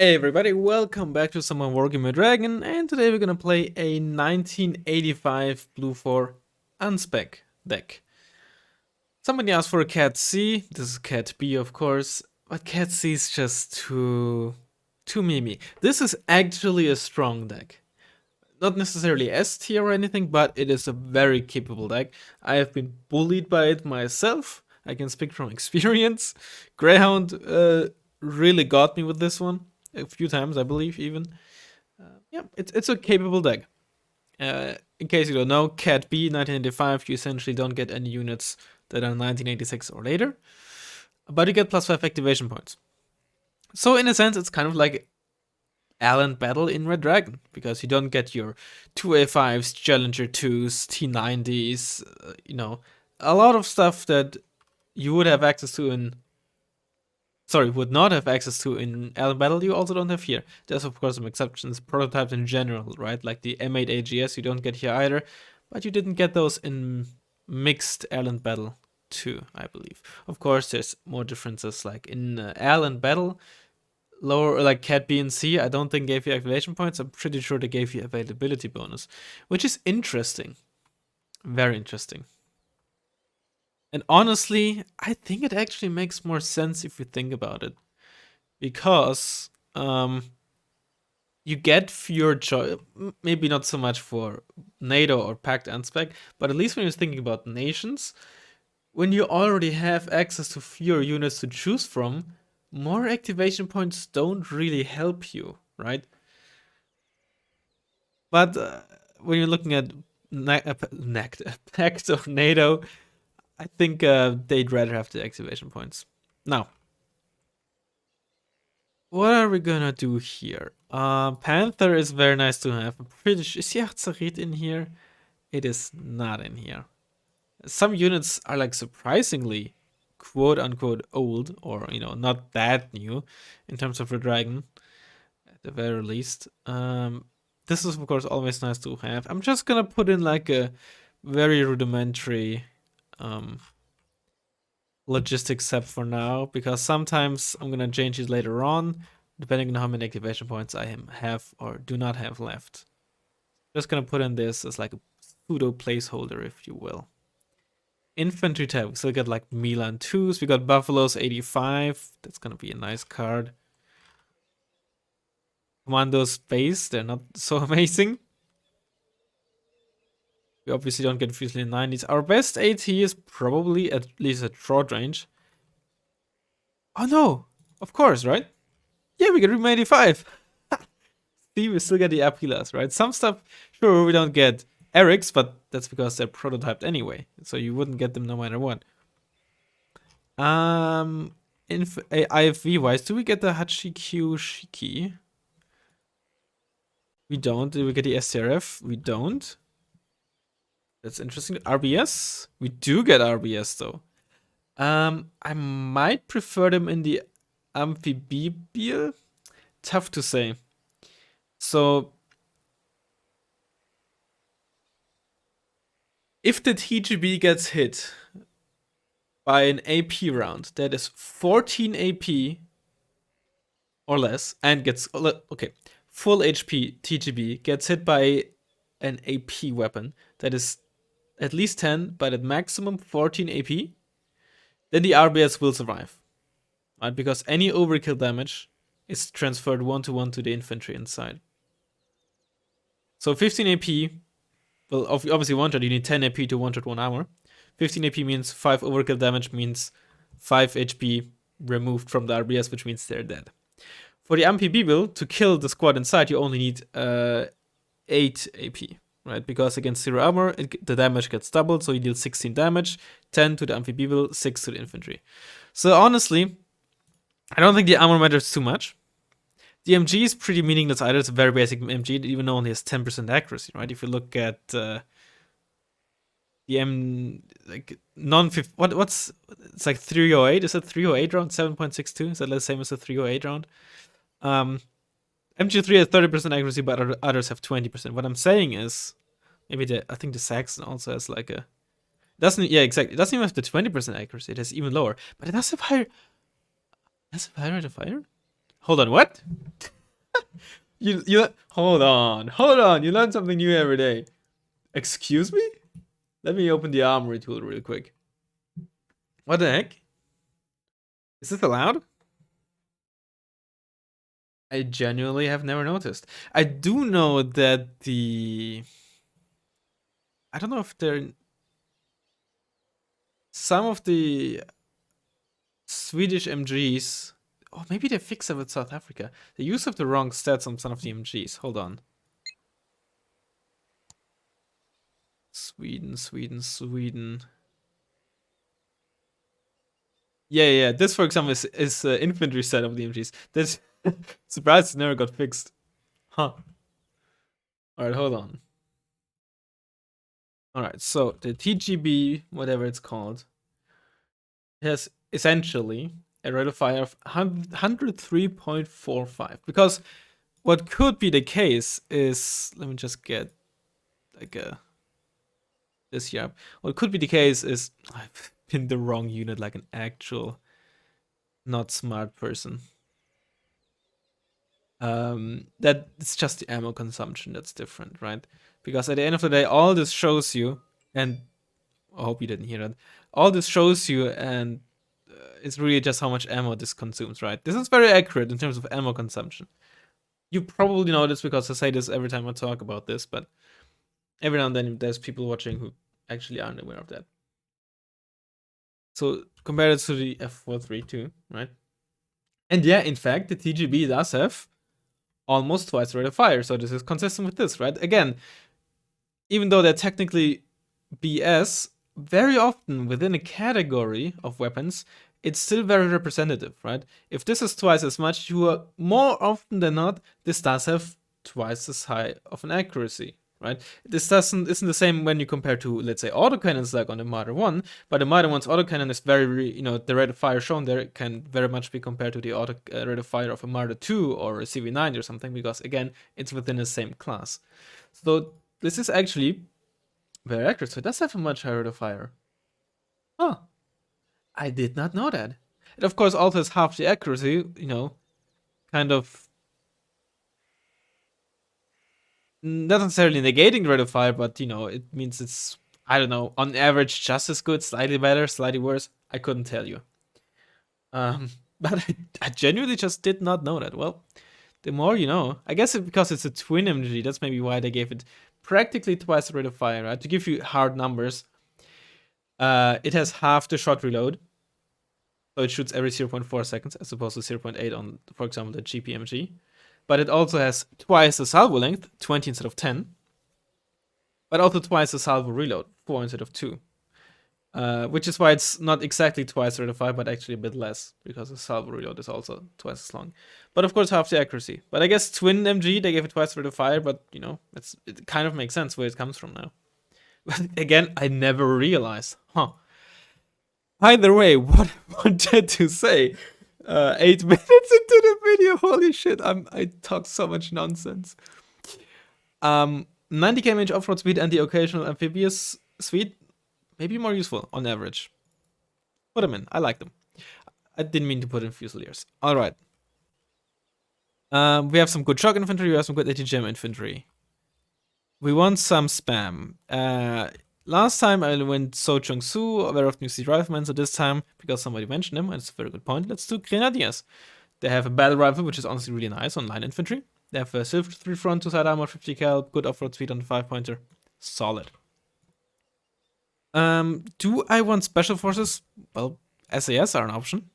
Hey everybody, welcome back to some more Wargaming Dragon, and today we're gonna play a 1985 Blue 4 Unspec deck. Somebody asked for a Cat C, this is Cat B of course, but Cat C is just too memey. This is actually a strong deck. Not necessarily S tier or anything, but it is a very capable deck. I have been bullied by it myself, I can speak from experience. Greyhound really got me with this one a few times, I believe, even. Yeah, it's a capable deck. In case you don't know, Cat B 1985, you essentially don't get any units that are 1986 or later, but you get +5 activation points. So in a sense, it's kind of like ALB Battle in Red Dragon, because you don't get your 2A5s, Challenger 2s, T90s, a lot of stuff that you would have access to in would not have access to in ALB Battle, you also don't have here. There's of course some exceptions, prototypes in general, right? Like the M8 AGS you don't get here either, but you didn't get those in mixed ALB Battle too, I believe. Of course, there's more differences, like in ALB Battle, lower, like Cat B and C, I don't think gave you activation points. I'm pretty sure they gave you availability bonus, which is interesting. Very interesting. And honestly, I think it actually makes more sense if you think about it. Because you get fewer choice, maybe not so much for NATO or Pact and Spec, but at least when you're thinking about nations, when you already have access to fewer units to choose from, more activation points don't really help you, right? But when you're looking at Pact or NATO, I think they'd rather have the activation points. Now, what are we gonna do here? Panther is very nice to have. I'm pretty sure. Is Yachtzarit in here? It is not in here. Some units are like surprisingly quote unquote old, or not that new in terms of the dragon, at the very least. This is of course always nice to have. I'm just gonna put in like a very rudimentary logistics set for now, because sometimes I'm gonna change it later on, depending on how many activation points I have or do not have left. Just gonna put in this as like a pseudo placeholder, if you will. Infantry type, we still got like Milan 2s, we got Buffalo's 85, that's gonna be a nice card. Commandos base, they're not so amazing. We obviously don't get Fusilier 90s. Our best AT is probably at least at short range. Oh no, of course, right? Yeah, we get Rima 85. See, we still get the Apilas, right? Some stuff, sure, we don't get Eric's, but that's because they're prototyped anyway, so you wouldn't get them no matter what. IFV wise, do we get the Hachikyu Shiki? We don't. Do we get the STRF? We don't. That's interesting. RBS? We do get RBS though. I might prefer them in the Amphibial. Tough to say. So, if the TGB gets hit by an AP round that is 14 AP or less and gets full HP TGB gets hit by an AP weapon that is at least 10 but at maximum 14 AP, then the RBS will survive, right? Because any overkill damage is transferred 1-to-1 to the infantry inside. So 15 AP, well, obviously one shot, you need 10 AP to one shot 1 armor. 15 AP means 5 overkill damage, means 5 HP removed from the RBS, which means they're dead. For the Amphibial, to kill the squad inside, you only need 8 AP, right? Because against 0 armor, the damage gets doubled, so you deal 16 damage, 10 to the Amphibial, 6 to the infantry. So honestly, I don't think the armor matters too much. The MG is pretty meaningless either. It's a very basic MG, even though it only has 10% accuracy, right? If you look at the like what's it's like 308? Is it 308 round? 7.62? Is that the same as the 308 round? MG3 has 30% accuracy, but others have 20%. What I'm saying is, maybe I think the Saxon also has like a doesn't yeah exactly. It doesn't even have the 20% accuracy. It has even lower, but it does have higher. Does it have higher rate of fire? Hold on, what? you hold on. You learn something new every day. Excuse me? Let me open the armory tool real quick. What the heck? Is this allowed? I genuinely have never noticed. I do know that I don't know if some of the Swedish MGs. Oh, maybe they fixed it with South Africa. They used to have the wrong stats on some of the MGs. Hold on. Sweden. Yeah. This, for example, is infantry set of the MGs. This surprised it never got fixed. Huh. Alright, hold on. Alright, so the TGB, whatever it's called, has essentially a rate of fire of 103.45. Because what could be the case is, let me just get like this here. What could be the case is I've been the wrong unit, like an actual not smart person. That it's just the ammo consumption that's different, right? Because at the end of the day, all this shows you, and I hope you didn't hear that. All this shows you, and it's really just how much ammo this consumes, right? This is very accurate in terms of ammo consumption. You probably know this because I say this every time I talk about this, but every now and then there's people watching who actually aren't aware of that. So compare it to the F432, right? And yeah, in fact, the TGB does have almost twice the rate of fire, so this is consistent with this, right? Again, even though they're technically BS, very often within a category of weapons, it's still very representative, right? If this is twice as much, you are more often than not, this does have twice as high of an accuracy, right? This isn't the same when you compare to, let's say, autocannons like on the Marder 1, but the Marder 1's autocannon is very, the rate of fire shown there can very much be compared to the rate of fire of a Marder 2 or a CV9 or something, because again, it's within the same class. So this is actually very accurate, so it does have a much higher rate of fire. Huh. I did not know that. It of course also has half the accuracy, kind of not necessarily negating the rate of fire, but it means it's, I don't know, on average just as good, slightly better, slightly worse. I couldn't tell you. But I genuinely just did not know that. Well, the more you know. I guess because it's a twin MG, that's maybe why they gave it practically twice the rate of fire, right? To give you hard numbers, it has half the shot reload. So it shoots every 0.4 seconds as opposed to 0.8 on, for example, the GPMG. But it also has twice the salvo length, 20 instead of 10. But also twice the salvo reload, 4 instead of 2. Which is why it's not exactly twice the rate of fire, but actually a bit less, because the salvo reload is also twice as long. But of course, half the accuracy. But I guess twin MG, they gave it twice the rate of fire, but it kind of makes sense where it comes from now. But again, I never realized. Huh. Either way, what I wanted to say, 8 minutes into the video, holy shit, I talk so much nonsense. 90 km off-road speed and the occasional amphibious speed, maybe more useful on average. Put them in, I like them. I didn't mean to put in Fusiliers. Alright. We have some good shock infantry, we have some good ATGM infantry. We want some spam. Last time I went So Chung Su, very often you see riflemen, so this time, because somebody mentioned them, and it's a very good point, let's do Grenadiers. They have a battle rifle, which is honestly really nice on line infantry. They have a silver 3 front, 2 side armor, 50 cal, good off-road speed on the 5-pointer. Solid. Do I want special forces? Well, SAS are an option.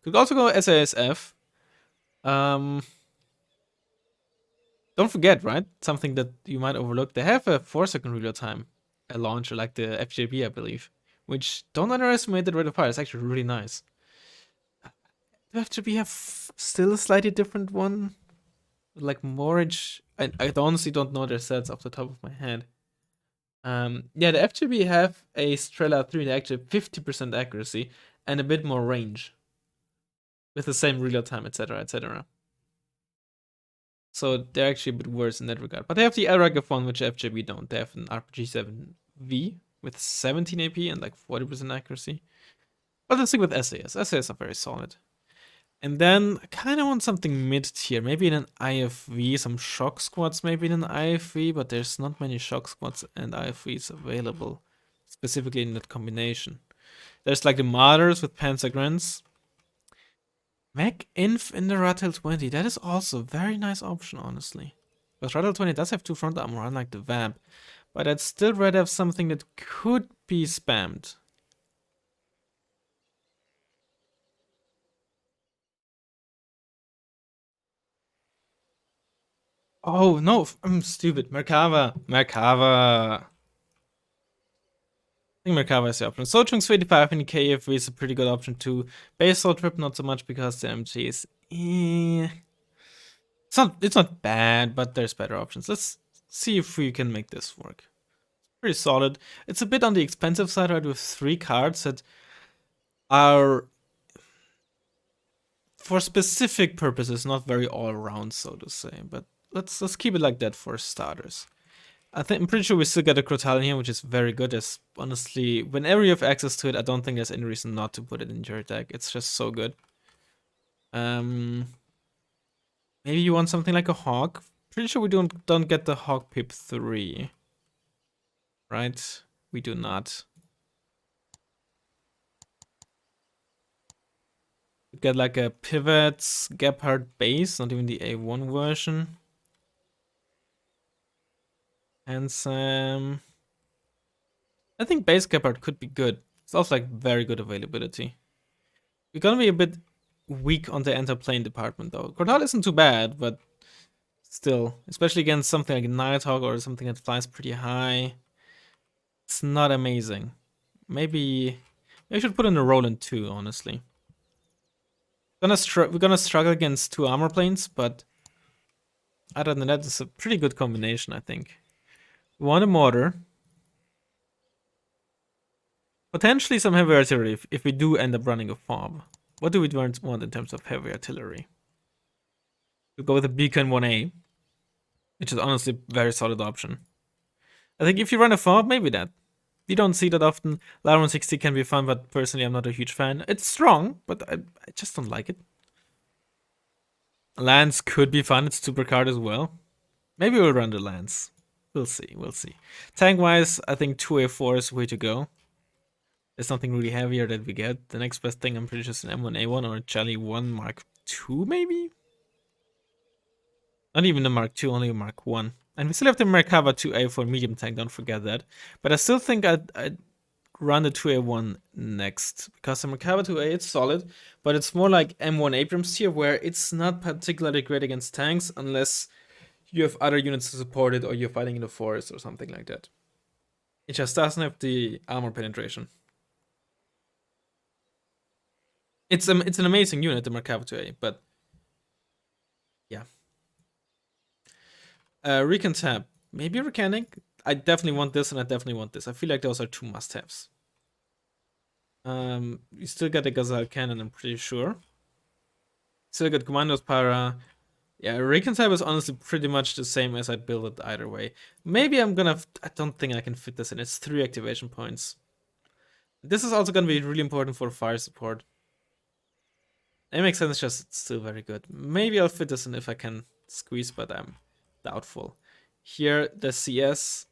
Could also go SASF. Don't forget, right? Something that you might overlook. They have a 4-second reload time. A launcher like the FJB, I believe. Which, don't underestimate the rate of fire. It's actually really nice. Do FJB have still a slightly different one? Like Morage? I honestly don't know their sets off the top of my head. Yeah, the FJB have a Strela 3 that actually 50% accuracy and a bit more range. With the same reload time, etc., etc. So they're actually a bit worse in that regard. But they have the LRAGF one, which FJB don't. They have an RPG-7V with 17 AP and like 40% accuracy. But let's stick with SAS. SAS are very solid. And then I kind of want something mid-tier, maybe in an IFV, some shock squads maybe in an IFV, but there's not many shock squads and IFVs available, specifically in that combination. There's like the Martyrs with Panzergrens. Mech Inf in the Rattel 20, that is also a very nice option, honestly. Because Rattel 20 does have 2 front armor, unlike the Vamp. But I'd still rather have something that could be spammed. Oh, no, I'm stupid. Merkava. I think Merkava is the option. Sochung's 85 in KFV is a pretty good option too. Base Soul Trip, not so much because the MG is... It's not bad, but there's better options. Let's see if we can make this work. Pretty solid. It's a bit on the expensive side, right, with 3 cards that are for specific purposes, not very all around, so to say. But let's keep it like that for starters. I'm pretty sure we still get a Crotal in here, which is very good. As honestly, whenever you have access to it, I don't think there's any reason not to put it in your deck. It's just so good. Maybe you want something like a Hawk. Pretty sure we don't get the Hawk Pip 3. Right? We do not. We get like a Pivots Gepard base, not even the A1 version. Handsome. I think base Gepard could be good. It's also like very good availability. We're gonna be a bit weak on the enter-plane department though. Cortal isn't too bad, but still, especially against something like Nighthawk or something that flies pretty high, it's not amazing. Maybe I should put in a Roland too, honestly. We're gonna struggle against 2 armor planes, but other than that, it's a pretty good combination, I think. We want a mortar. Potentially some heavy artillery if we do end up running a fob. What do we want in terms of heavy artillery? We'll go with a Beacon 1A, which is honestly a very solid option. I think if you run a fob, maybe that. You don't see that often. Laron 60 can be fun, but personally I'm not a huge fan. It's strong, but I just don't like it. Lance could be fun, it's super card as well. Maybe we'll run the Lance. We'll see. Tank-wise, I think 2A4 is the way to go. There's nothing really heavier that we get. The next best thing I'm pretty sure is an M1A1 or a Jelly 1 Mark II, maybe? Not even a Mark II, only a Mark 1. And we still have the Merkava 2A for medium tank, don't forget that. But I still think I'd run the 2A1 next. Because the Merkava 2A, it's solid, but it's more like M1 Abrams tier, where it's not particularly great against tanks unless you have other units to support it or you're fighting in the forest or something like that. It just doesn't have the armor penetration. It's an amazing unit, the Merkava 2A, but yeah. Recon tab. Maybe a Recanic. I definitely want this and I definitely want this. I feel like those are 2 must-haves. You still get a Gazelle cannon, I'm pretty sure. Still get Commandos Para. Yeah, Recon tab is honestly pretty much the same as I'd build it either way. Maybe I don't think I can fit this in. It's 3 activation points. This is also gonna be really important for fire support. It makes sense, just it's still very good. Maybe I'll fit this in if I can squeeze, but I'm doubtful. Here, the CS.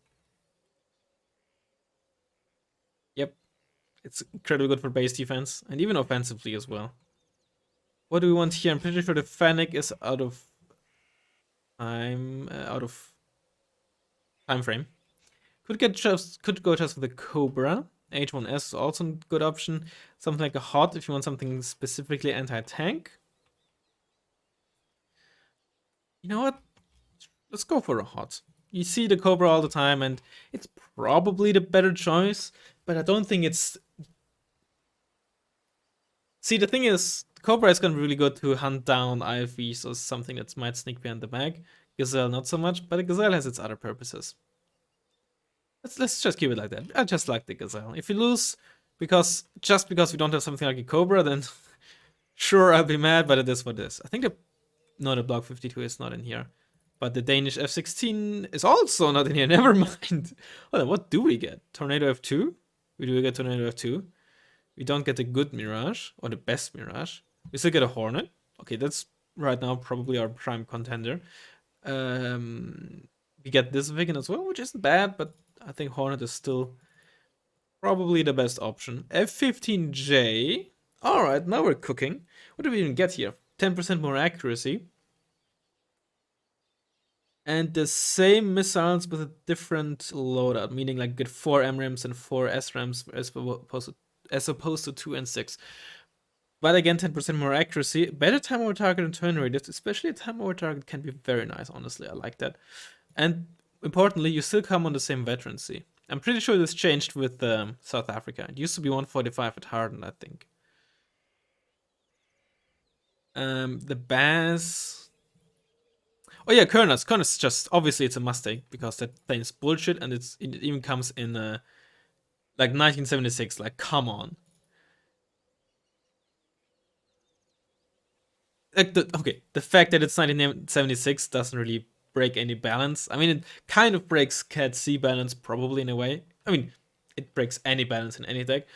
Yep. It's incredibly good for base defense, and even offensively as well. What do we want here? I'm pretty sure the Fennec is out of time frame. Could go just for the Cobra. H1S is also a good option. Something like a HOT if you want something specifically anti-tank. You know what? Let's go for a HOT. You see the Cobra all the time, and it's probably the better choice, but I don't think it's... See, the thing is, Cobra is going to be really good to hunt down IFVs or something that might sneak behind the back. Gazelle not so much, but the Gazelle has its other purposes. Let's just keep it like that. I just like the Gazelle. If we lose because we don't have something like a Cobra, then sure, I'll be mad, but it is what it is. I think the Block 52 is not in here. But the Danish F-16 is also not in here. Never mind. Hold on, what do we get? Tornado F2? We do get Tornado F2. We don't get the good Mirage, or the best Mirage. We still get a Hornet. Okay, that's right now probably our prime contender. We get this Vigan as well, which isn't bad, but I think Hornet is still probably the best option. F-15J. Alright, now we're cooking. What do we even get here? 10% more accuracy. And the same missiles with a different loadout, meaning like get 4 MRAMs and 4 SRAMs as opposed to 2 and 6. But again, 10% more accuracy, better time over target and turn radius, especially a time over target can be very nice, honestly. I like that. And importantly, you still come on the same veterancy. I'm pretty sure this changed with South Africa. It used to be 145 at Hardened, I think. The Bass. Oh yeah, Kernas. Kernas just obviously it's a Mustang because that plane is bullshit, and it even comes in like 1976. Like, come on. Like the fact that it's 1976 doesn't really break any balance. I mean, it kind of breaks Cat C balance probably in a way. I mean, it breaks any balance in any deck,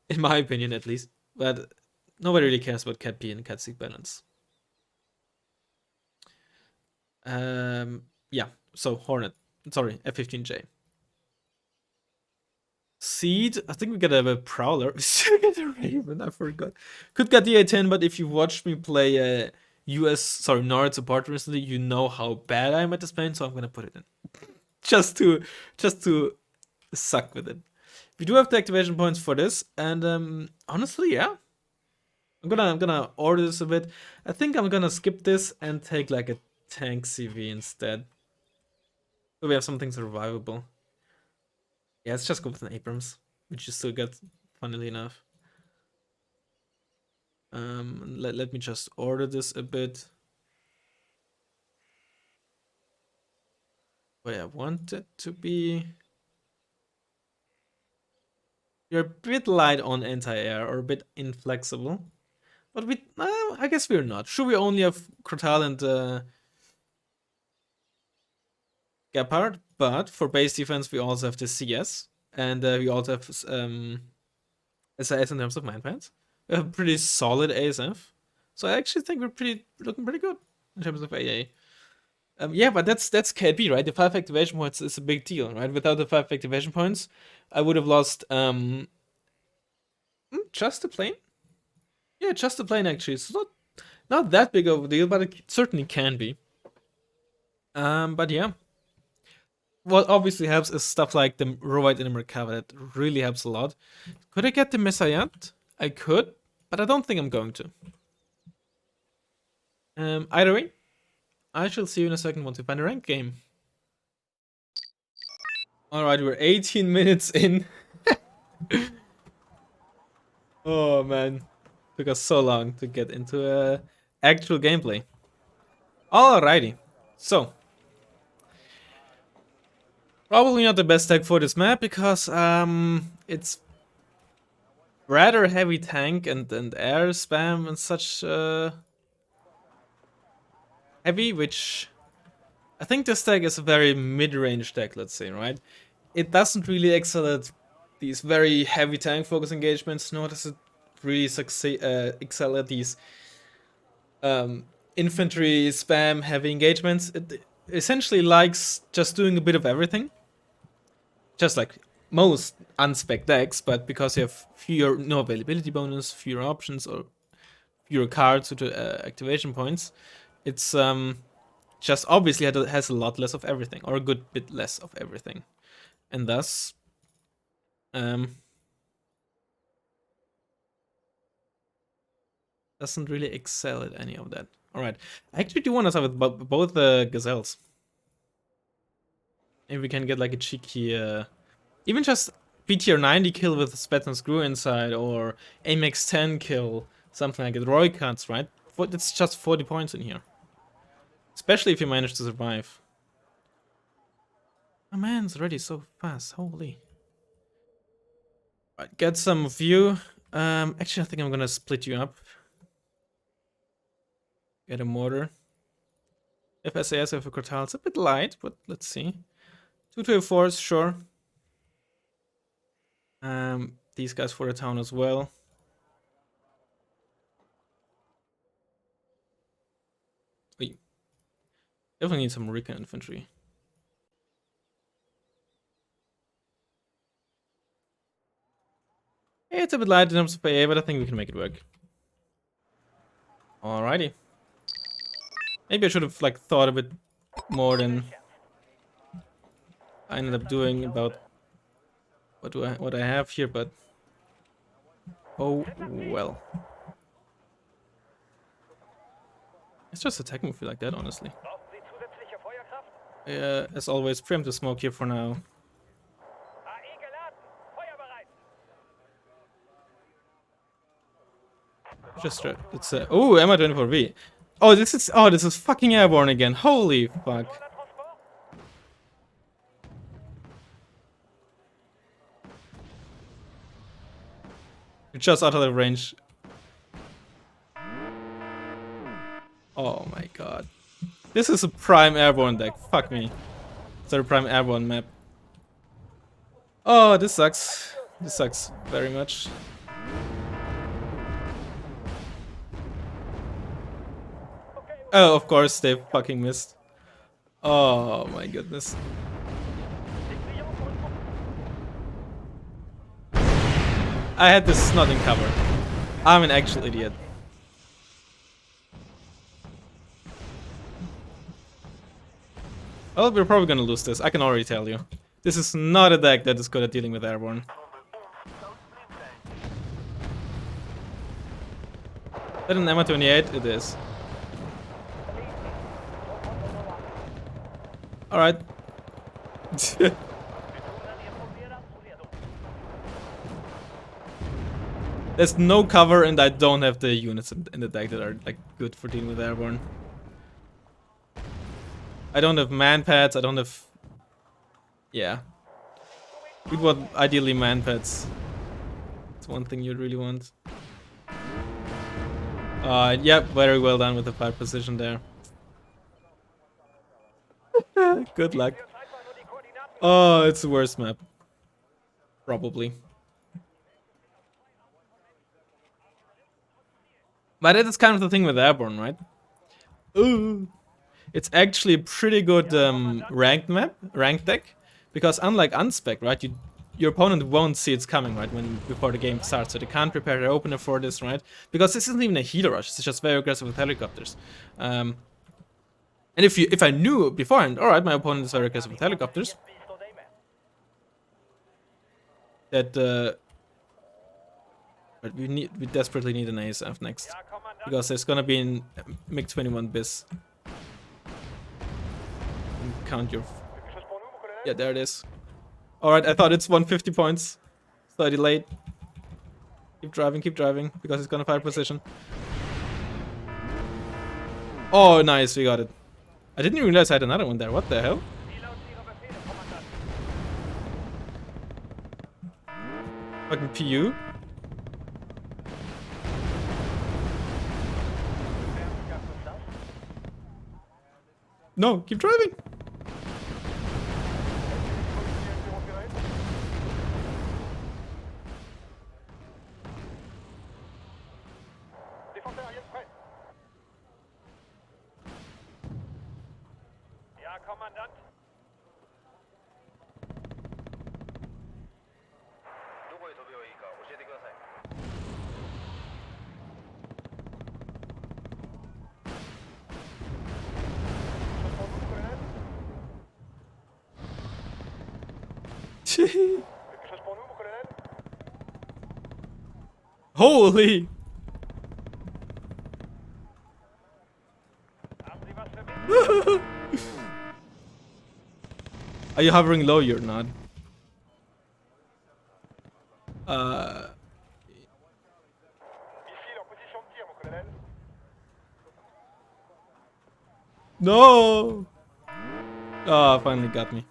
in my opinion at least. But nobody really cares about Cat B and Cat C balance. Yeah. So Hornet. Sorry, F-15J. Seed. I think we gotta have a Prowler. We still get a Raven. I forgot. Could get the A10, but if you watched me play NORD support recently, you know how bad I am at this plane. So I'm gonna put it in, just to suck with it. We do have the activation points for this, and honestly, yeah, I'm gonna order this a bit. I think I'm gonna skip this and take like a tank CV instead. So we have something survivable. Yeah, let's just go with an Abrams, which you still get, funnily enough. Let me just order this a bit. Where I want it to be. You're a bit light on anti-air or a bit inflexible. But I guess we're not. Sure, we only have Crotal and Gepard, but for base defense, we also have the CS. And we also have SAS in terms of Mindpants. We have a pretty solid ASF. So I actually think we're looking pretty good in terms of AA. Yeah, but that's KB, right? The 5 activation points is a big deal, right? Without the 5 activation points, I would have lost just the plane. Yeah, just the plane actually. It's not that big of a deal, but it certainly can be. But yeah, what obviously helps is stuff like the Rovite in the Merkava. That really helps a lot. Could I get the Messiah? I could, but I don't think I'm going to. Either way, I shall see you in a second once we find a ranked game. Alright, we're 18 minutes in. Oh man, took us so long to get into actual gameplay. Alrighty, so probably not the best deck for this map because it's rather heavy tank and air spam and such heavy, which I think this deck is a very mid-range deck, let's say, right? It doesn't really excel at these very heavy tank focus engagements, nor does it really excel at these infantry spam heavy engagements. It essentially likes just doing a bit of everything, just like most unspec decks, but because you have fewer no availability bonus, fewer options, or fewer cards with activation points, it's just obviously has a lot less of everything, or a good bit less of everything, and thus doesn't really excel at any of that. All right, I actually do want to start with both the gazelles. Maybe we can get like a cheeky, even just PTR 90 kill with Spat and Screw inside, or Amex 10 kill, something like it. Roy cuts, right? It's just 40 points in here, especially if you manage to survive. Oh man, it's already so fast. Holy. Right, get some view. Actually, I think I'm gonna split you up. Get a mortar. If SAS with a Cortal, it's a bit light, but let's see. 224s, sure. These guys for the town as well. Definitely need some recon infantry. Yeah, it's a bit light in terms of AA, but I think we can make it work. Alrighty. Maybe I should have like thought a bit more than I ended up doing about what I have here, but oh well. It's just attacking me like that, honestly. As always, preempt the smoke here for now. Just it's oh, MI24V. Oh, this is fucking airborne again. Holy fuck. You're just out of the range. Oh my god. This is a prime airborne deck. Fuck me. It's a prime airborne map. Oh, this sucks. This sucks very much. Oh, of course they fucking missed. Oh my goodness. I had this not in cover. I'm an actual idiot. Well, we're probably gonna lose this. I can already tell you. This is not a deck that is good at dealing with airborne. That an MI28? It is. Alright. There's no cover and I don't have the units in the deck that are like good for dealing with airborne. I don't have man pads, I don't have... Yeah. We'd want ideally man pads. It's one thing you'd really want. Yep, very well done with the fight position there. Good luck. Oh, it's the worst map. Probably. But that is kind of the thing with airborne, right? Ooh. It's actually a pretty good ranked deck, because unlike unspec, right, your opponent won't see it's coming, right, before the game starts, so they can't prepare their opener for this, right? Because this isn't even a healer rush; it's just very aggressive with helicopters. And if I knew beforehand, all right, my opponent is very aggressive with helicopters, that but we desperately need an ASF next, because there's gonna be an MiG-21 bis. Count your... Yeah, there it is. Alright, I thought it's 150 points. Slightly late. Keep driving, because it's gonna fire position. Oh, nice, we got it. I didn't even realize I had another one there. What the hell? Fucking PU. No, keep driving. Holy! Are you hovering low? You're not. No! Oh, finally got me.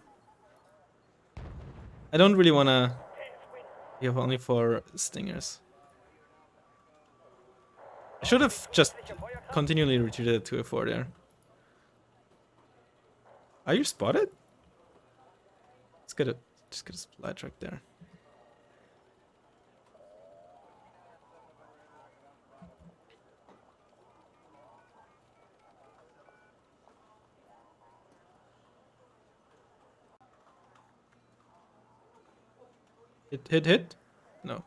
I don't really wanna... You have only 4 stingers. I should have just continually retreated to a 4 there. Are you spotted? Just get a supply truck there. Hit. No.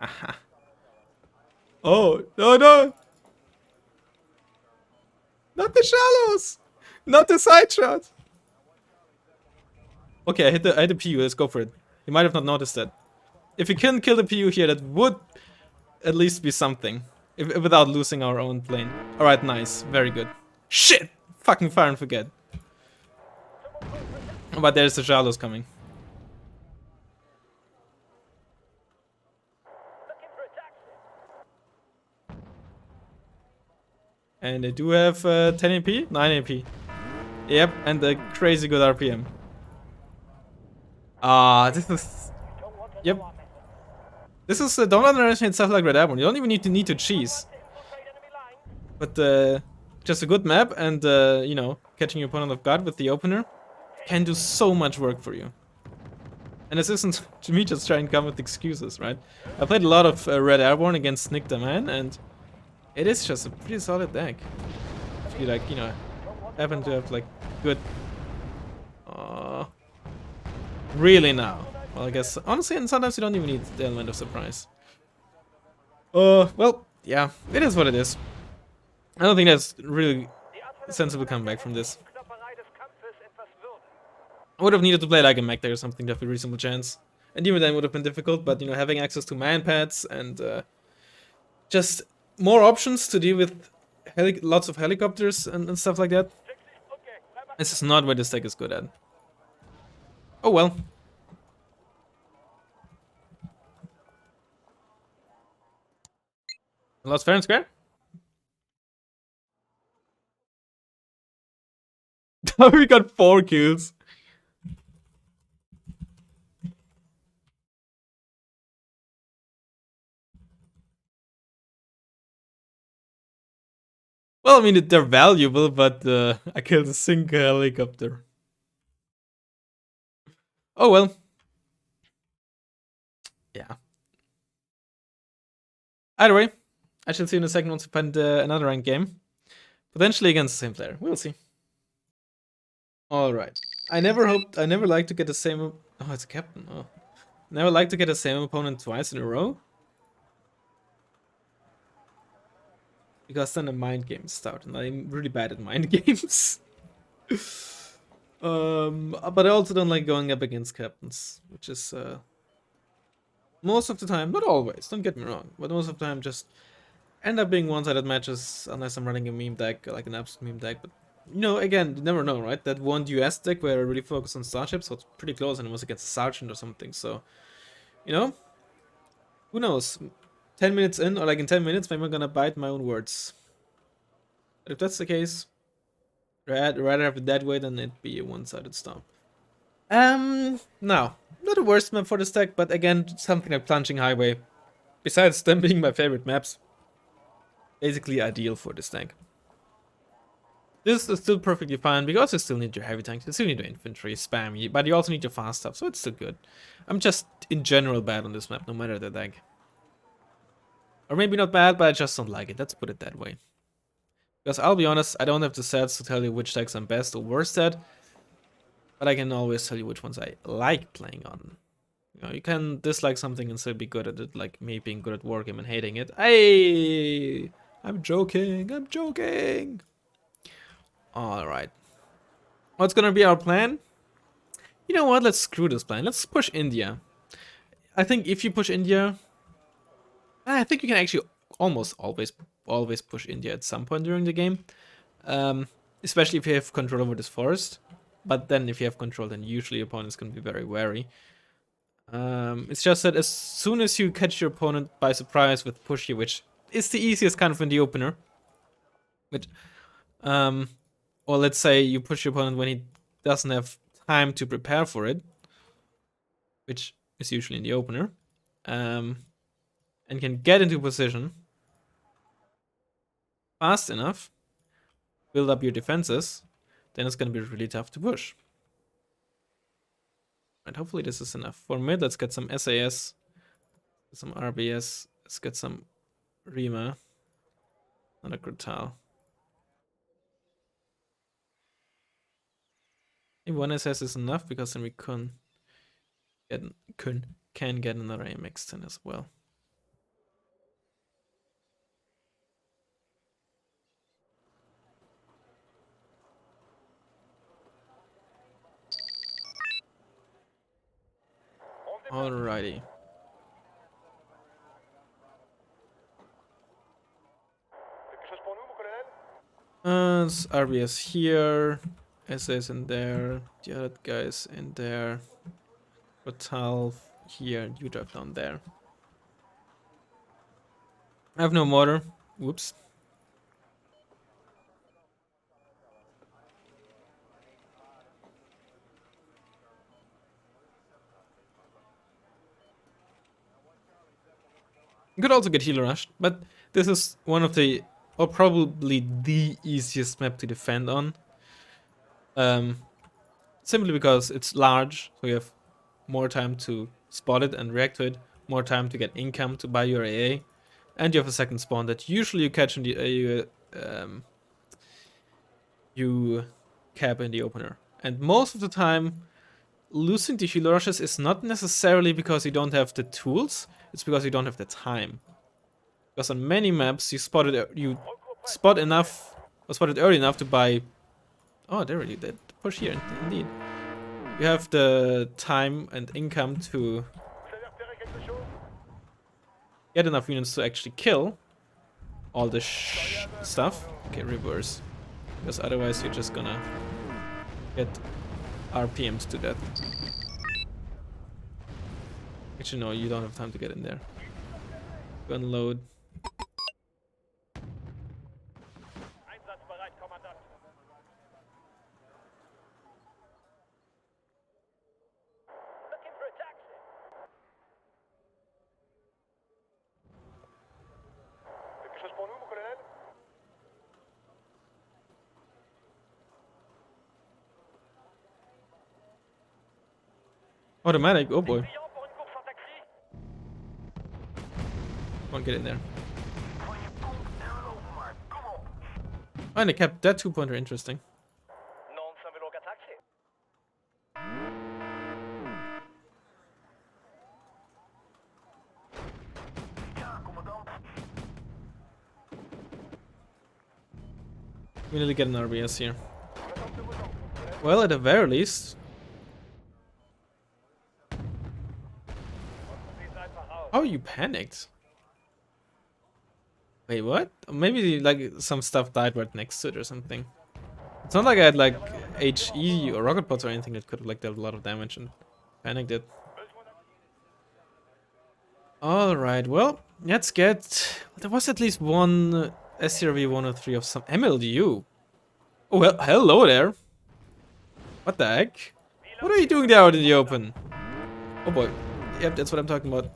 Aha. Oh, no. Not the shallows. Not the side shot. Okay, I hit the PU. Let's go for it. He might have not noticed that. If we couldn't kill the PU here, that would at least be something. Without losing our own plane. Alright, nice. Very good. Shit! Fucking fire and forget. But there's the shallows coming. And they do have 10 AP? 9 AP. Yep, and a crazy good RPM. This is... Yep. This is... don't underestimate stuff like Red Airborne. You don't even need to cheese. But just a good map and, you know, catching your opponent off guard with the opener can do so much work for you. And this isn't to me just trying to come with excuses, right? I played a lot of Red Airborne against Nick the Man, and it is just a pretty solid deck. If you, like, you know, happen to have, like, good... really now? Well, I guess, honestly, and sometimes you don't even need the element of surprise. Well, yeah, it is what it is. I don't think that's really sensible comeback from this. I would have needed to play like a mech there or something to have a reasonable chance. And even then would have been difficult, but, you know, having access to man pads and just more options to deal with lots of helicopters and stuff like that. This is not what this deck is good at. Oh well. Lost fair and square? We got 4 kills. Well, I mean, they're valuable, but I killed a single helicopter. Oh well. Yeah. Either way, I shall see you in a second once we find another ranked game. Potentially against the same player. We'll see. Alright. I never like to get the same... Oh, it's a captain. Oh. Never like to get the same opponent twice in a row. Because then the mind games start, and I'm really bad at mind games. But I also don't like going up against captains, which is most of the time, not always, don't get me wrong, but most of the time just end up being one-sided matches unless I'm running a meme deck, like an absolute meme deck. But you know, again, you never know, right? That one US deck where I really focused on starships, so it's pretty close, and it was against a sergeant or something. So, you know, who knows? 10 minutes in, or like in 10 minutes, maybe I'm gonna bite my own words. But if that's the case, rather have it that way than it be a one-sided stomp. Now, not the worst map for this deck, but again, something like Plunging Highway. Besides them being my favorite maps, basically ideal for this deck. This is still perfectly fine because you still need your heavy tanks, you still need your infantry, spam, but you also need your fast stuff, so it's still good. I'm just in general bad on this map, no matter the deck. Or maybe not bad, but I just don't like it, let's put it that way. Because I'll be honest, I don't have the stats to tell you which decks I'm best or worst at, but I can always tell you which ones I like playing on. You know, you can dislike something and still be good at it, like me being good at Wargame and hating it. I'm joking. Alright. What's gonna be our plan? You know what, let's screw this plan. Let's push India. I think if you push India, I think you can actually almost always push India at some point during the game. Especially if you have control over this forest. But then if you have control, then usually opponents can be very wary. It's just that as soon as you catch your opponent by surprise with push here, which is the easiest kind of in the opener. Which, or let's say you push your opponent when he doesn't have time to prepare for it, which is usually in the opener, and can get into position fast enough, build up your defenses, then it's gonna be really tough to push. And hopefully this is enough. For mid, let's get some SAS, some RBS, let's get some Rima, and a Grutal. Maybe one SS is enough because then we can get another AMX-10 as well. Alrighty. RBS here, SS in there, the other guys in there, Rotal here, you drive down there. I have no mortar. Whoops. You could also get healer rushed, but this is one of the, or probably the easiest map to defend on. Simply because it's large, so you have more time to spot it and react to it, more time to get income to buy your AA, and you have a second spawn that usually you catch in the you cap in the opener. And most of the time, losing the healer rushes is not necessarily because you don't have the tools, it's because you don't have the time. Because on many maps you spot it early enough to buy. Oh, they really did push here, indeed. You have the time and income to get enough units to actually kill all the stuff. Okay, reverse. Because otherwise you're just gonna get RPMs to death. Actually, no, you don't have time to get in there. Unload. Automatic, oh boy. Come on, get in there. Oh, and they kept that 2-pointer interesting. We need to get an RBS here. Well, at the very least. Oh, you panicked. Wait, what? Maybe like some stuff died right next to it or something. It's not like I had like HE or rocket pods or anything that could have like dealt a lot of damage and panicked it. Alright, well, let's get... There was at least one SCRV 103 of some MLDU. Oh, well, hello there. What the heck? What are you doing there out in the open? Oh boy. Yep, that's what I'm talking about.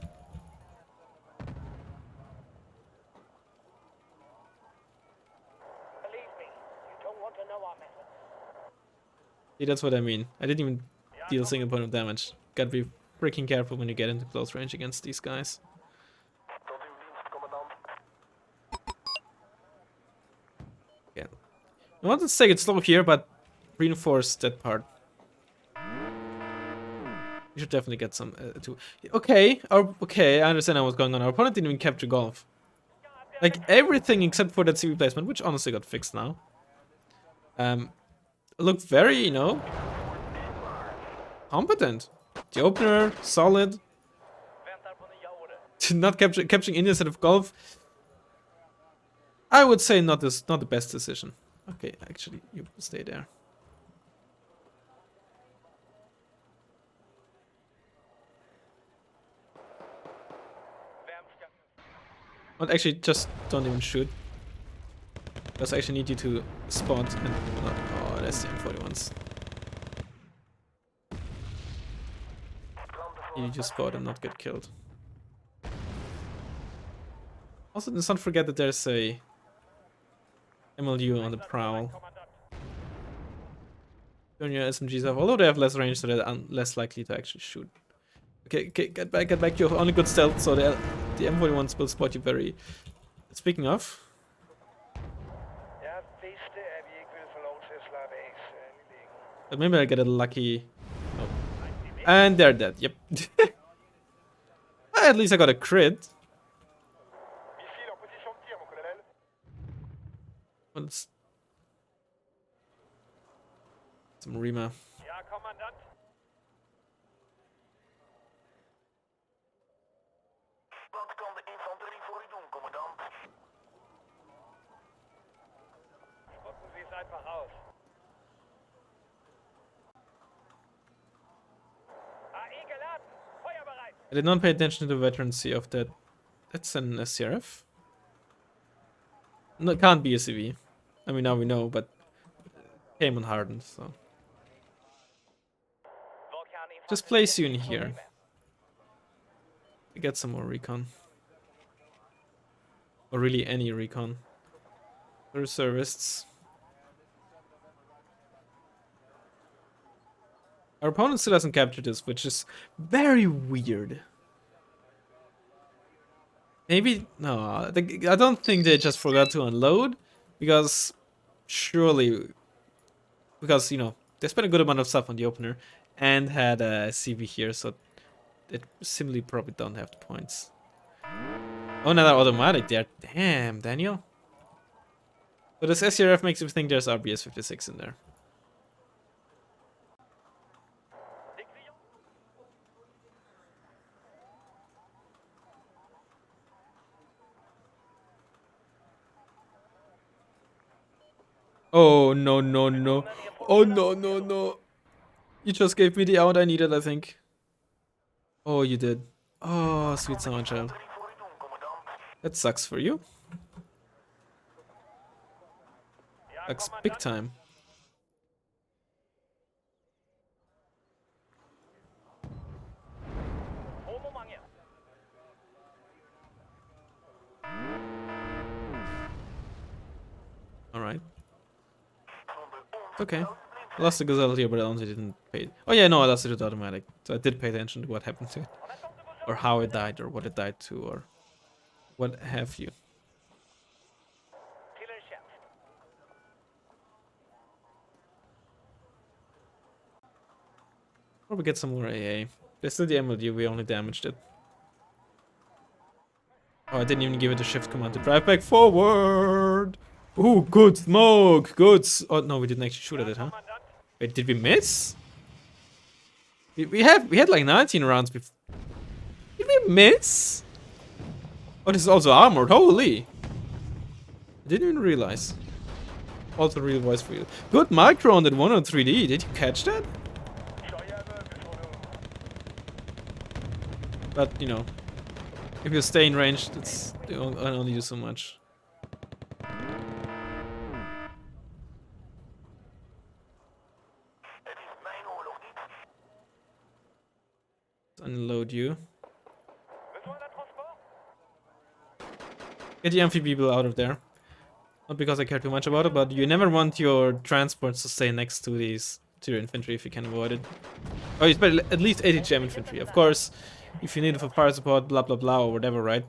See, that's what I mean. I didn't even deal a single point of damage. Gotta be freaking careful when you get into close range against these guys. Yeah. I want to take it slow here, but reinforce that part. We should definitely get some too. Okay, okay, I understand what's going on. Our opponent didn't even capture golf. Like everything except for that CV placement, which honestly got fixed now. Looked very, you know, competent. The opener, solid. Not capturing India instead of golf. I would say not the best decision. Okay, actually, you stay there. But actually, just don't even shoot. Because I actually need you to spot and not. Oh, that's the M41s. You need to spot and not get killed. Also, let's not forget that there's a MLU on the prowl. Turn your SMGs off, although they have less range, so they're less likely to actually shoot. Okay, okay, get back. You're only good stealth, so the M41s will spot you very. Speaking of. But maybe I get a lucky... Oh. And they're dead, yep. At least I got a crit. What's... Some Rima. I did not pay attention to the veterancy of that. That's an SCRF? No, it can't be a CV. I mean, now we know, but came on hardened, so. Just place you in here. Get some more recon. Or really any recon. Reservists. Our opponent still hasn't captured this, which is very weird. Maybe, no, I don't think they just forgot to unload, because surely, because, you know, they spent a good amount of stuff on the opener and had a CV here, so they simply probably don't have the points. Oh, another automatic there. Damn, Daniel. So this SCRF makes me think there's RBS 56 in there. Oh, no, no, no. Oh, no, no, no. You just gave me the out I needed, I think. Oh, you did. Oh, sweet summer child. That sucks for you. Sucks big time. Alright. Okay. I lost the Gazelle here, but I honestly didn't pay. Oh yeah, no, I lost it with automatic. So I did pay attention to what happened to it. Or how it died, or what it died to, or what have you. Probably get some more AA. There's still the MLU, we only damaged it. Oh, I didn't even give it a shift command to drive back forward! Ooh, good smoke! Good oh, no, we didn't actually shoot at it, huh? Wait, did we miss? We had like 19 rounds before. Did we miss? Oh, this is also armored, holy! I didn't even realize. Also real voice for you. Good micro on that 103D, did you catch that? But, you know, if you stay in range, it's I only do so much. Unload you. Get the amphibious out of there. Not because I care too much about it, but you never want your transports to stay next to these to your infantry if you can avoid it. Oh, you spend at least 80 gem infantry. Of course, if you need it for fire support, blah blah blah or whatever, right?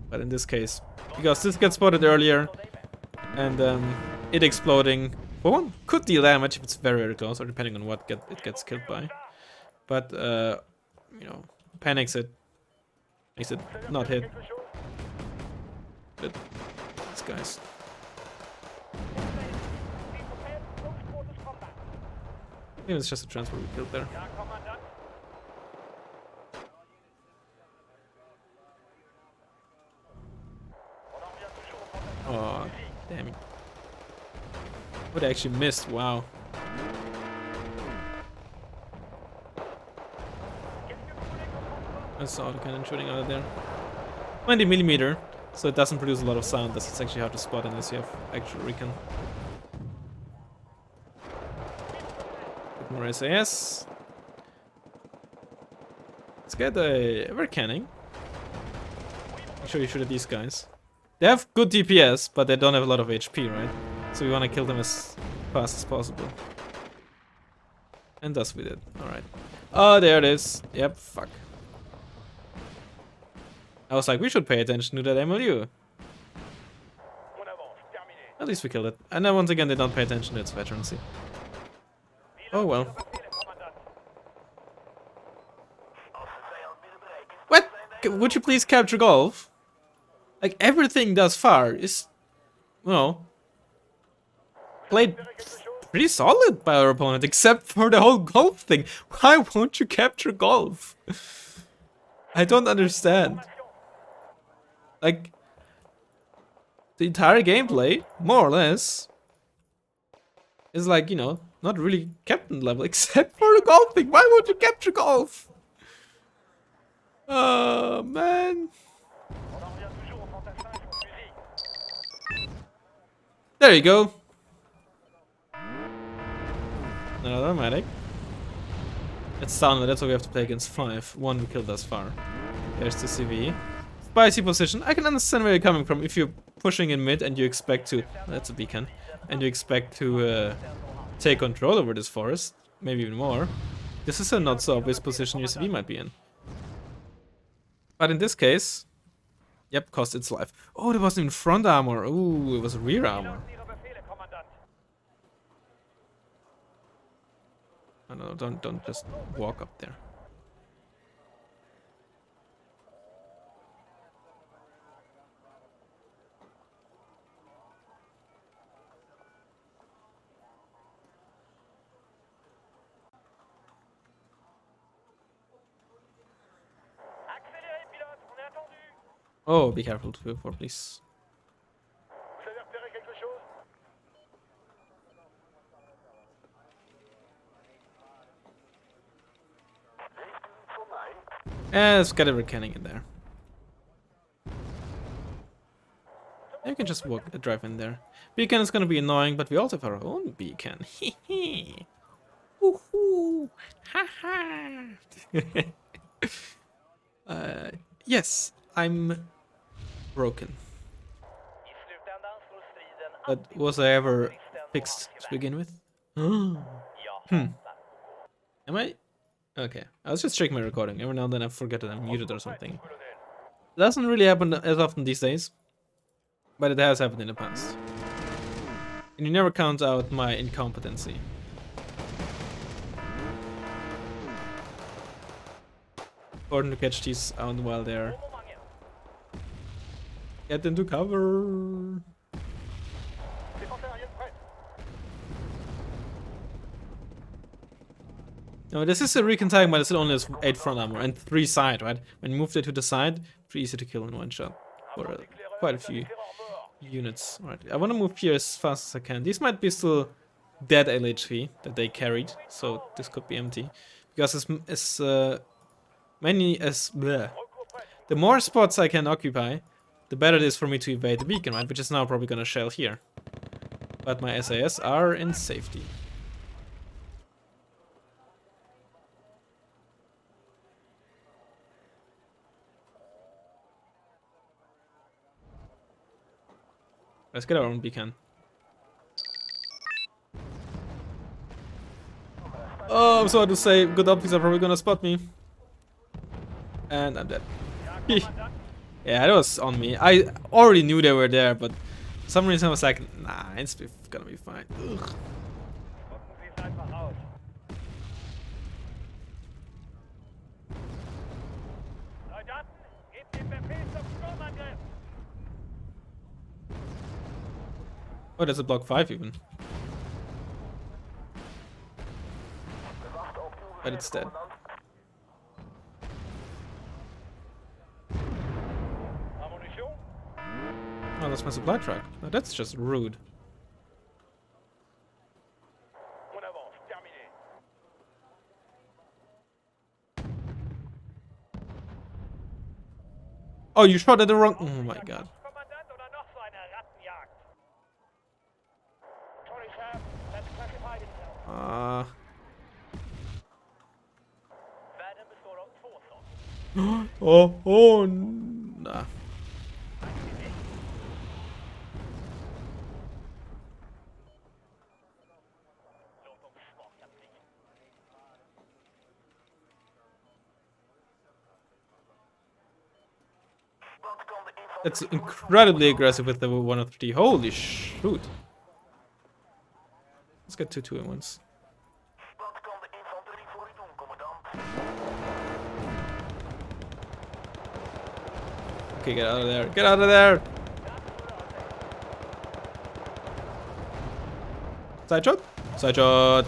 But in this case, because this gets spotted earlier, and it exploding for one could deal damage if it's very very close, or depending on what it gets killed by. But you know, panics it, makes it not hit. But these guys. Maybe it's just a transport we killed there. Oh, damn it. What I actually missed, wow. I saw the cannon shooting out of there. 20mm, so it doesn't produce a lot of sound. That's actually hard to spot unless you have actual recon. Bit more SAS. Let's get a ever canning. Make sure you shoot at these guys. They have good DPS, but they don't have a lot of HP, right? So we want to kill them as fast as possible. And thus we did. Alright. Oh, there it is. Yep, fuck. I was like, we should pay attention to that MLU. At least we killed it. And then once again, they don't pay attention to its veterancy. Oh well. What? Would you please capture golf? Like, everything thus far is, you know, played pretty solid by our opponent, except for the whole golf thing. Why won't you capture golf? I don't understand. Like, the entire gameplay, more or less, is like, you know, not really captain level, except for the golf thing. Why won't you capture golf? Oh, man. There you go. Another medic. It's down, that's what we have to play against 5. 1 we killed thus far. There's the CV. Spicy position. I can understand where you're coming from. If you're pushing in mid and you expect to... That's a beacon. And you expect to take control over this forest. Maybe even more. This is a not so obvious position your CV might be in. But in this case... Yep, cost its life. Oh, there wasn't even front armor. Ooh, it was rear armor. Oh no, don't just walk up there. Oh, be careful before, please. Let's get a cannon in there. You can just drive in there. Beacon is gonna be annoying, but we also have our own beacon. Hehe. Woohoo! Haha! Yes, I'm broken. But was I ever fixed to begin with? Am I? Okay, I was just checking my recording. Every now and then I forget that I'm muted or something. It doesn't really happen as often these days, but it has happened in the past. And you never count out my incompetency. Important to catch these out while they're... Get into cover! No, this is a recon tag, but it still only has 8 front armor and 3 side, right? When you move it to the side, pretty easy to kill in one shot. For quite a few units. Right, I want to move here as fast as I can. These might be still dead LHV that they carried, so this could be empty. Because as many as... Bleh. The more spots I can occupy, the better it is for me to evade the beacon, right? Which is now probably gonna shell here. But my SAS are in safety. Let's get our own beacon. Oh, I'm sorry to say, good optics are probably gonna spot me. And I'm dead. Yeah, that was on me. I already knew they were there, but for some reason I was like, nah, it's gonna be fine. Ugh. Oh, there's a block 5 even. But it's dead. Oh, that's my supply truck. Oh, that's just rude. Oh, you shot at the wrong... Oh my god. Oh, nah. That's incredibly aggressive with the 103. Holy shoot. Let's get 2 at once. Okay, get out of there. Get out of there! Side shot? Side shot!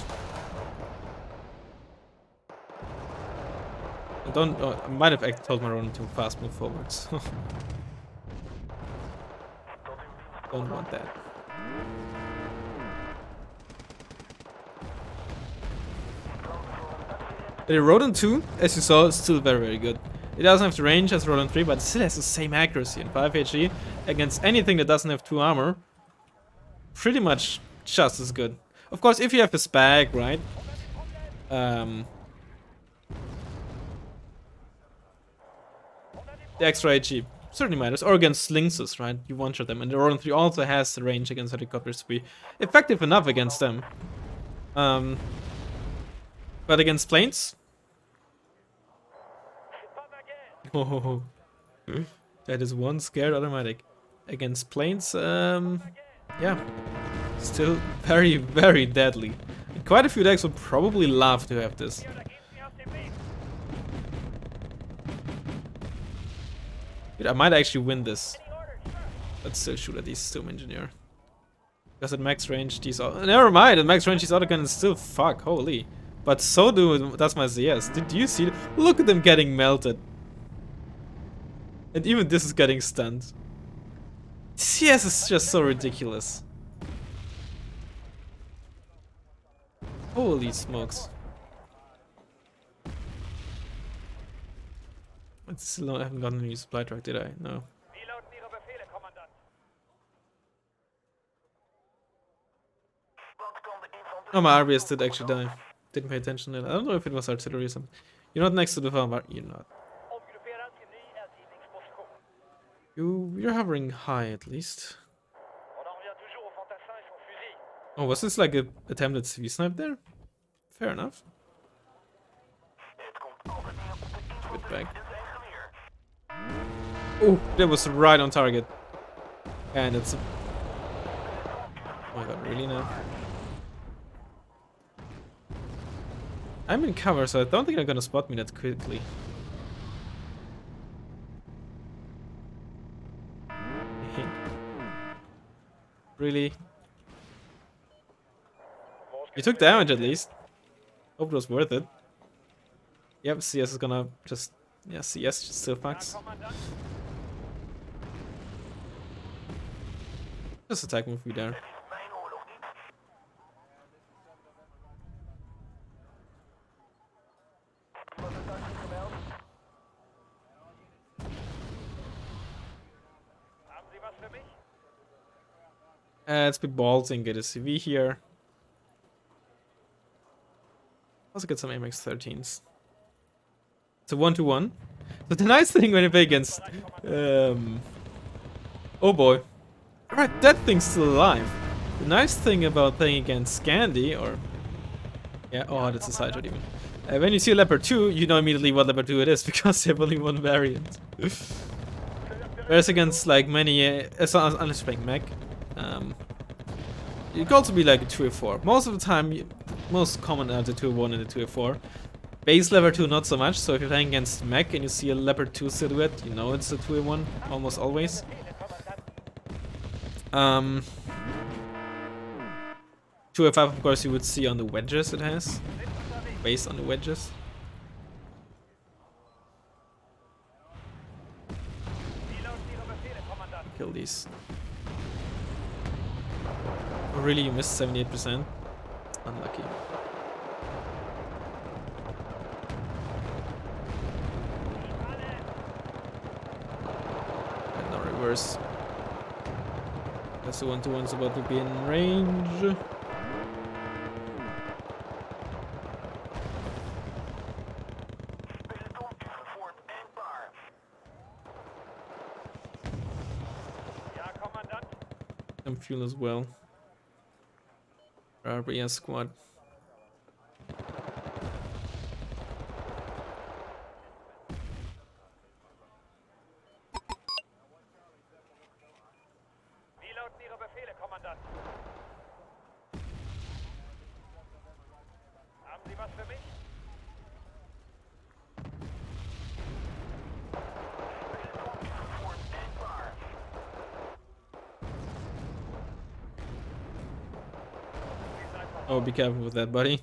I might have actually told my Ronin to fast move forwards. Don't want that. The Ronin 2, as you saw, is still very, very good. It doesn't have the range as Ronin 3, but it still has the same accuracy. And 5 HE against anything that doesn't have 2 armor, pretty much just as good. Of course, if you have a spag, right? The extra HE certainly matters. Or against Lynxes, right? You one-shot them. And the Ronin 3 also has the range against helicopters to be effective enough against them. But against planes? Oh, that is one scared automatic. Against planes, yeah. Still very, very deadly. And quite a few decks would probably love to have this. Dude, I might actually win this. Let's still shoot at these Storm Engineer. Because at max range, these never mind, at max range these autocannons still fuck, holy. But so does my ZS. Did you see? Look at them getting melted. And even this is getting stunned. CS is just so ridiculous. Holy smokes. I haven't gotten any supply truck, did I? No. Oh, my RBS did actually die. Didn't pay attention to it. I don't know if it was artillery or something. You're not next to the farm, but you're not. You're hovering high at least. Oh, was this like a attempted CV snipe there? Fair enough. Bit back. Oh, that was right on target. And it's a... Oh my god, really now? I'm in cover, so I don't think they're gonna spot me that quickly. Really? You took damage at least. Hope it was worth it. Yep, CS is gonna just... Yeah, CS still fucks. Just attack move me there. Let's be ballsy and get a CV here. Also get some AMX 13s. It's a 1-to-1. But the nice thing when you play against... oh boy. Alright, that thing's still alive. The nice thing about playing against Scandi, or... Yeah, oh, that's a side shot even. When you see a Leopard 2, you know immediately what Leopard 2 it is, because they have only one variant. Whereas against, like, many... unless you're playing mech, it could also be like a 2A4. Most of the time, most common are the 2A1 and the 2A4. Base Leopard 2 not so much, so if you're playing against mech and you see a Leopard 2 silhouette, you know it's a 2A1, almost always. 2A5 of course you would see on the wedges it has. Based on the wedges. Kill these. Oh really, you missed 78%? Unlucky. And now reverse. That's the 1-to-one's about to be in range. Some fuel as well. RBS squad. Oh, be careful with that, buddy.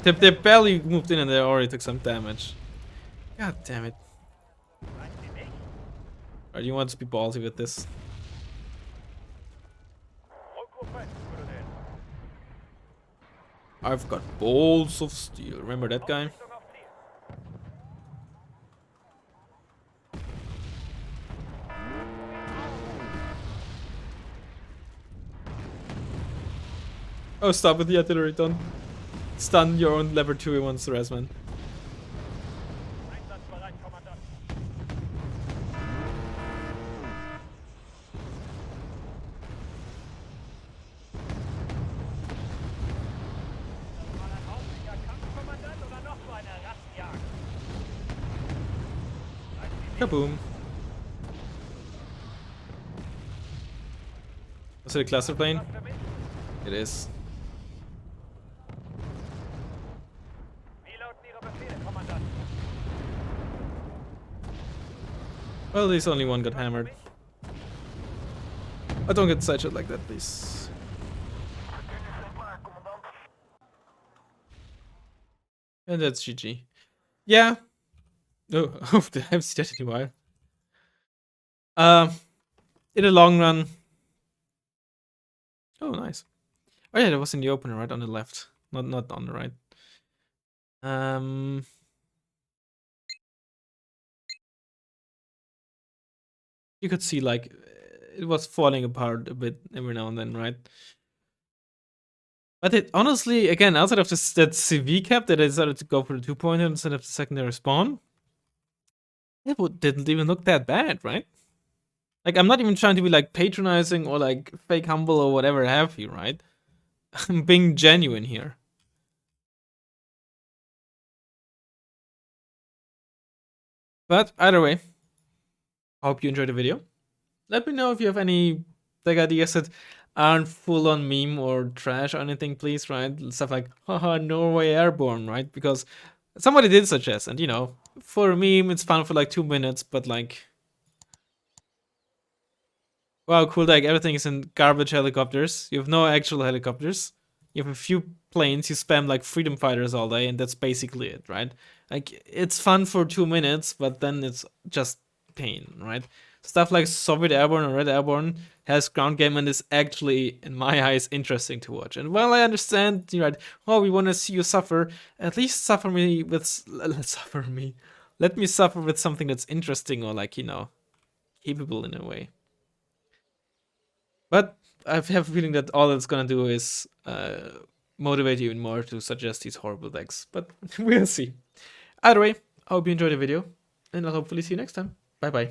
They barely moved in and they already took some damage. God damn it. Alright, you want to be ballsy with this. I've got balls of steel. Remember that guy? Oh, stop with the artillery, don't stun your own level 2 once, Razzmann. Kaboom. Was it a cluster plane? It is. Well, at least only one got hammered. I don't get sideshot like that, please. And that's GG. Yeah. Oh, I haven't seen that in a while. In the long run. Oh, nice. Oh yeah, that was in the opener, right on the left, not on the right. You could see like it was falling apart a bit every now and then, right? But it honestly, again, outside of this that CV cap that I decided to go for the 2-pointer instead of the secondary spawn, it didn't even look that bad, right? Like I'm not even trying to be like patronizing or like fake humble or whatever have you, right? I'm being genuine here. But either way, I hope you enjoyed the video. Let me know if you have any like ideas that aren't full on meme or trash or anything, please, right? Stuff like, haha, Norway Airborne, right? Because somebody did suggest, and you know, for a meme, it's fun for like 2 minutes, but like, wow, cool, like everything is in garbage helicopters. You have no actual helicopters. You have a few planes, you spam like freedom fighters all day, and that's basically it, right? Like, it's fun for 2 minutes, but then it's just pain, right? Stuff like Soviet Airborne or Red Airborne has ground game and is actually, in my eyes, interesting to watch. And while I understand, you're right, oh, we want to see you suffer, at least suffer me with, suffer me. Let me suffer with something that's interesting or like, you know, capable in a way. But I have a feeling that all it's gonna do is motivate you even more to suggest these horrible decks. But we'll see. Either way, I hope you enjoyed the video, and I'll hopefully see you next time. Bye bye.